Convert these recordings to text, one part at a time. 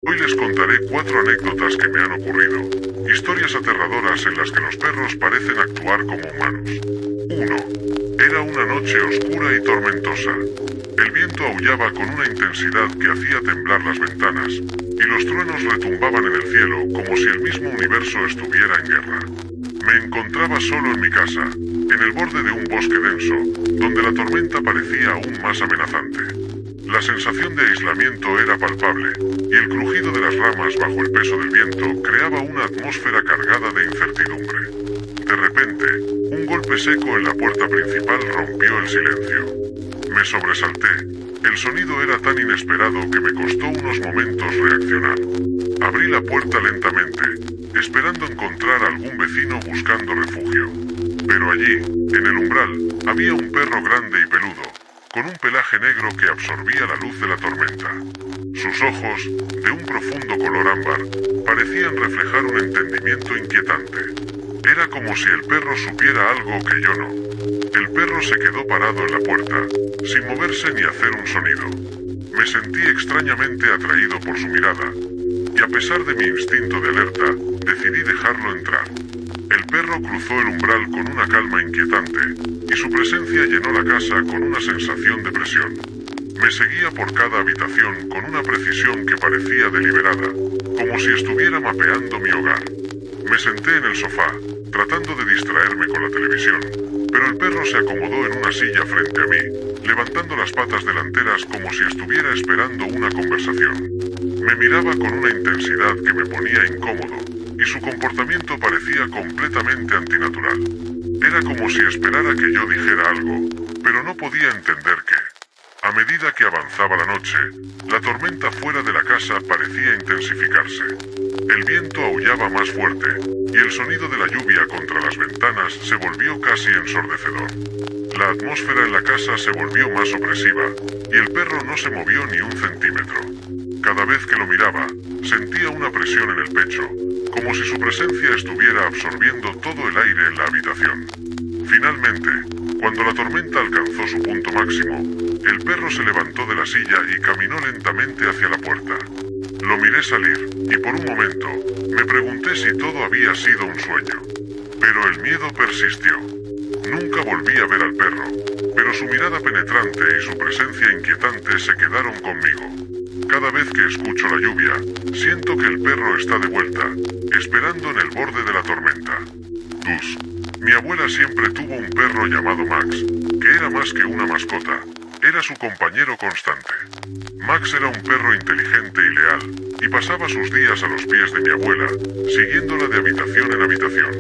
Hoy les contaré 4 anécdotas que me han ocurrido. Historias aterradoras en las que los perros parecen actuar como humanos. 1. Era una noche oscura y tormentosa. El viento aullaba con una intensidad que hacía temblar las ventanas, y los truenos retumbaban en el cielo como si el mismo universo estuviera en guerra. Me encontraba solo en mi casa, en el borde de un bosque denso, donde la tormenta parecía aún más amenazante. La sensación de aislamiento era palpable, y el crujido de las ramas bajo el peso del viento creaba una atmósfera cargada de incertidumbre. De repente, un golpe seco en la puerta principal rompió el silencio. Me sobresalté. El sonido era tan inesperado que me costó unos momentos reaccionar. Abrí la puerta lentamente, esperando encontrar a algún vecino buscando refugio. Pero allí, en el umbral, había un perro grande y peludo, con un pelaje negro que absorbía la luz de la tormenta. Sus ojos, de un profundo color ámbar, parecían reflejar un entendimiento inquietante. Era como si el perro supiera algo que yo no. El perro se quedó parado en la puerta, sin moverse ni hacer un sonido. Me sentí extrañamente atraído por su mirada, y a pesar de mi instinto de alerta, decidí dejarlo entrar. El perro cruzó el umbral con una calma inquietante, y su presencia llenó la casa con una sensación de presión. Me seguía por cada habitación con una precisión que parecía deliberada, como si estuviera mapeando mi hogar. Me senté en el sofá, tratando de distraerme con la televisión, pero el perro se acomodó en una silla frente a mí, levantando las patas delanteras como si estuviera esperando una conversación. Me miraba con una intensidad que me ponía incómodo, y su comportamiento parecía completamente antinatural. Era como si esperara que yo dijera algo, pero no podía entender qué. A medida que avanzaba la noche, la tormenta fuera de la casa parecía intensificarse. El viento aullaba más fuerte, y el sonido de la lluvia contra las ventanas se volvió casi ensordecedor. La atmósfera en la casa se volvió más opresiva, y el perro no se movió ni un centímetro. Cada vez que lo miraba, sentía una presión en el pecho, como si su presencia estuviera absorbiendo todo el aire en la habitación. Finalmente, cuando la tormenta alcanzó su punto máximo, el perro se levantó de la silla y caminó lentamente hacia la puerta. Lo miré salir, y por un momento, me pregunté si todo había sido un sueño. Pero el miedo persistió. Nunca volví a ver al perro, pero su mirada penetrante y su presencia inquietante se quedaron conmigo. Cada vez que escucho la lluvia, siento que el perro está de vuelta, esperando en el borde de la tormenta. 2. Mi abuela siempre tuvo un perro llamado Max, que era más que una mascota, era su compañero constante. Max era un perro inteligente y leal, y pasaba sus días a los pies de mi abuela, siguiéndola de habitación en habitación.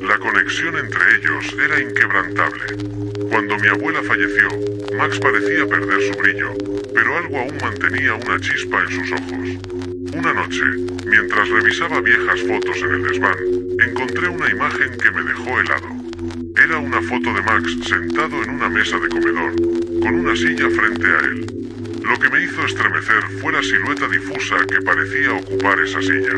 La conexión entre ellos era inquebrantable. Cuando mi abuela falleció, Max parecía perder su brillo, pero algo aún mantenía una chispa en sus ojos. Una noche, mientras revisaba viejas fotos en el desván, encontré una imagen que me dejó helado. Era una foto de Max sentado en una mesa de comedor, con una silla frente a él. Lo que me hizo estremecer fue la silueta difusa que parecía ocupar esa silla.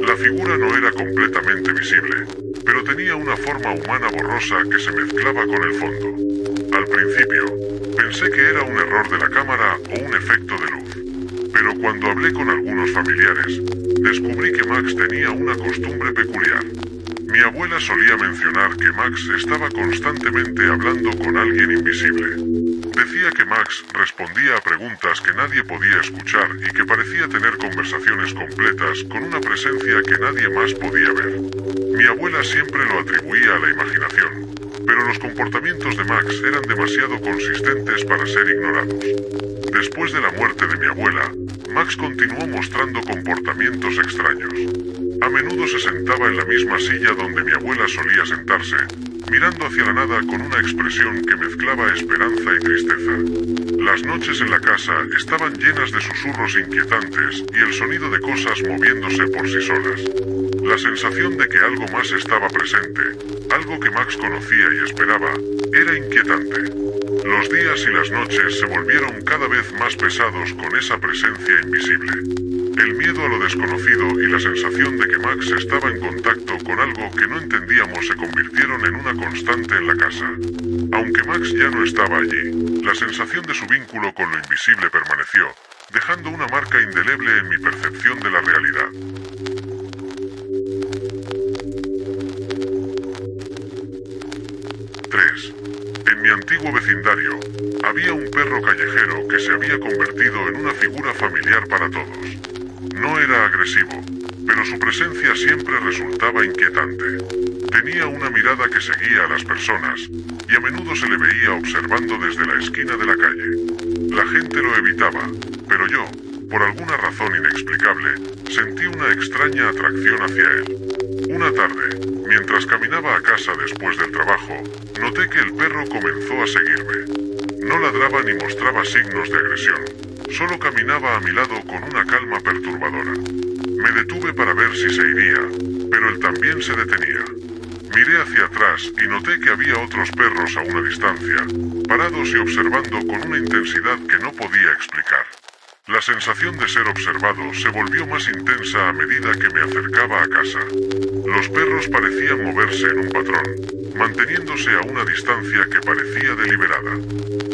La figura no era completamente visible, pero tenía una forma humana borrosa que se mezclaba con el fondo. Al principio, pensé que era un error de la cámara o un efecto de luz. Pero cuando hablé con algunos familiares, descubrí que Max tenía una costumbre peculiar. Mi abuela solía mencionar que Max estaba constantemente hablando con alguien invisible. Decía que Max respondía a preguntas que nadie podía escuchar y que parecía tener conversaciones completas con una presencia que nadie más podía ver. Mi abuela siempre lo atribuía a la imaginación, pero los comportamientos de Max eran demasiado consistentes para ser ignorados. Después de la muerte de mi abuela, Max continuó mostrando comportamientos extraños. A menudo se sentaba en la misma silla donde mi abuela solía sentarse, mirando hacia la nada con una expresión que mezclaba esperanza y tristeza. Las noches en la casa estaban llenas de susurros inquietantes y el sonido de cosas moviéndose por sí solas. La sensación de que algo más estaba presente, algo que Max conocía y esperaba, era inquietante. Los días y las noches se volvieron cada vez más pesados con esa presencia invisible. El miedo a lo desconocido y la sensación de que Max estaba en contacto con algo que no entendíamos se convirtieron en una constante en la casa. Aunque Max ya no estaba allí, la sensación de su vínculo con lo invisible permaneció, dejando una marca indeleble en mi percepción de la realidad. 3. En mi antiguo vecindario, había un perro callejero que se había convertido en una figura familiar para todos. No era agresivo, pero su presencia siempre resultaba inquietante. Tenía una mirada que seguía a las personas, y a menudo se le veía observando desde la esquina de la calle. La gente lo evitaba, pero yo, por alguna razón inexplicable, sentí una extraña atracción hacia él. Una tarde, mientras caminaba a casa después del trabajo, noté que el perro comenzó a seguirme. No ladraba ni mostraba signos de agresión, solo caminaba a mi lado con una calma perturbadora. Me detuve para ver si se iría, pero él también se detenía. Miré hacia atrás y noté que había otros perros a una distancia, parados y observando con una intensidad que no podía explicar. La sensación de ser observado se volvió más intensa a medida que me acercaba a casa. Los perros parecían moverse en un patrón, manteniéndose a una distancia que parecía deliberada.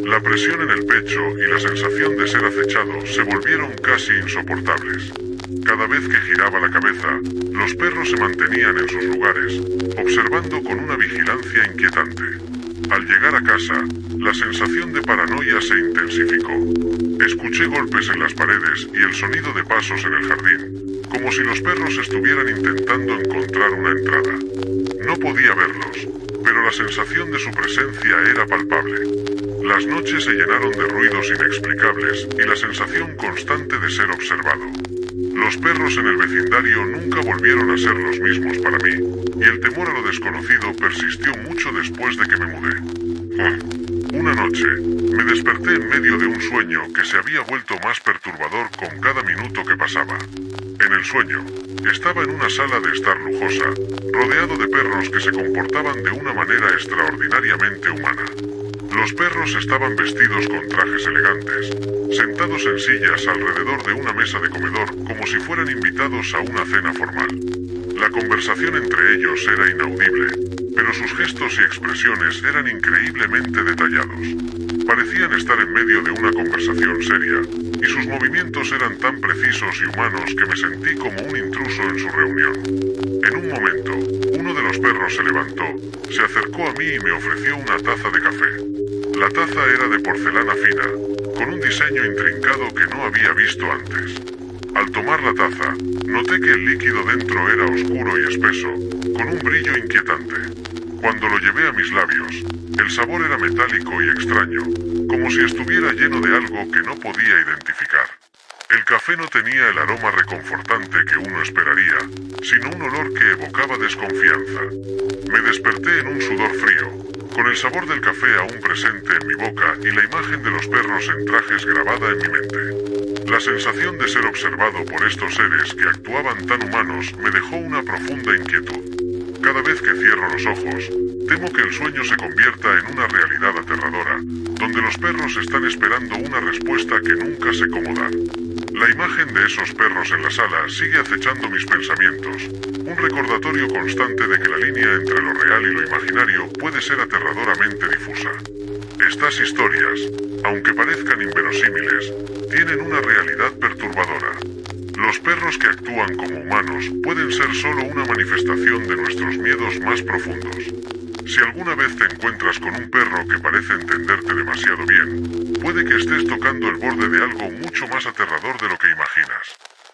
La presión en el pecho y la sensación de ser acechado se volvieron casi insoportables. Cada vez que giraba la cabeza, los perros se mantenían en sus lugares, observando con una vigilancia inquietante. Al llegar a casa, la sensación de paranoia se intensificó. Escuché golpes en las paredes y el sonido de pasos en el jardín, como si los perros estuvieran intentando encontrar una entrada. No podía verlos, pero la sensación de su presencia era palpable. Las noches se llenaron de ruidos inexplicables y la sensación constante de ser observado. Los perros en el vecindario nunca volvieron a ser los mismos para mí, y el temor a lo desconocido persistió mucho después de que me mudé. Una noche, me desperté en medio de un sueño que se había vuelto más perturbador con cada minuto que pasaba. En el sueño, estaba en una sala de estar lujosa, rodeado de perros que se comportaban de una manera extraordinariamente humana. Los perros estaban vestidos con trajes elegantes, sentados en sillas alrededor de una mesa de comedor como si fueran invitados a una cena formal. La conversación entre ellos era inaudible, pero sus gestos y expresiones eran increíblemente detallados. Parecían estar en medio de una conversación seria, y sus movimientos eran tan precisos y humanos que me sentí como un intruso en su reunión. En un momento, uno de los perros se levantó, se acercó a mí y me ofreció una taza de café. La taza era de porcelana fina, con un diseño intrincado que no había visto antes. Al tomar la taza, noté que el líquido dentro era oscuro y espeso, con un brillo inquietante. Cuando lo llevé a mis labios, el sabor era metálico y extraño, como si estuviera lleno de algo que no podía identificar. El café no tenía el aroma reconfortante que uno esperaría, sino un olor que evocaba desconfianza. Me desperté en un sudor frío, con el sabor del café aún presente en mi boca y la imagen de los perros en trajes grabada en mi mente. La sensación de ser observado por estos seres que actuaban tan humanos me dejó una profunda inquietud. Cada vez que cierro los ojos, temo que el sueño se convierta en una realidad aterradora, donde los perros están esperando una respuesta que nunca sé cómo dar. La imagen de esos perros en la sala sigue acechando mis pensamientos, un recordatorio constante de que la línea entre lo real y lo imaginario puede ser aterradoramente difusa. Estas historias, aunque parezcan inverosímiles, tienen una realidad perturbadora. Los perros que actúan como humanos pueden ser solo una manifestación de nuestros miedos más profundos. Si alguna vez te encuentras con un perro que parece entenderte demasiado bien, puede que estés tocando el borde de algo mucho más aterrador de lo que imaginas.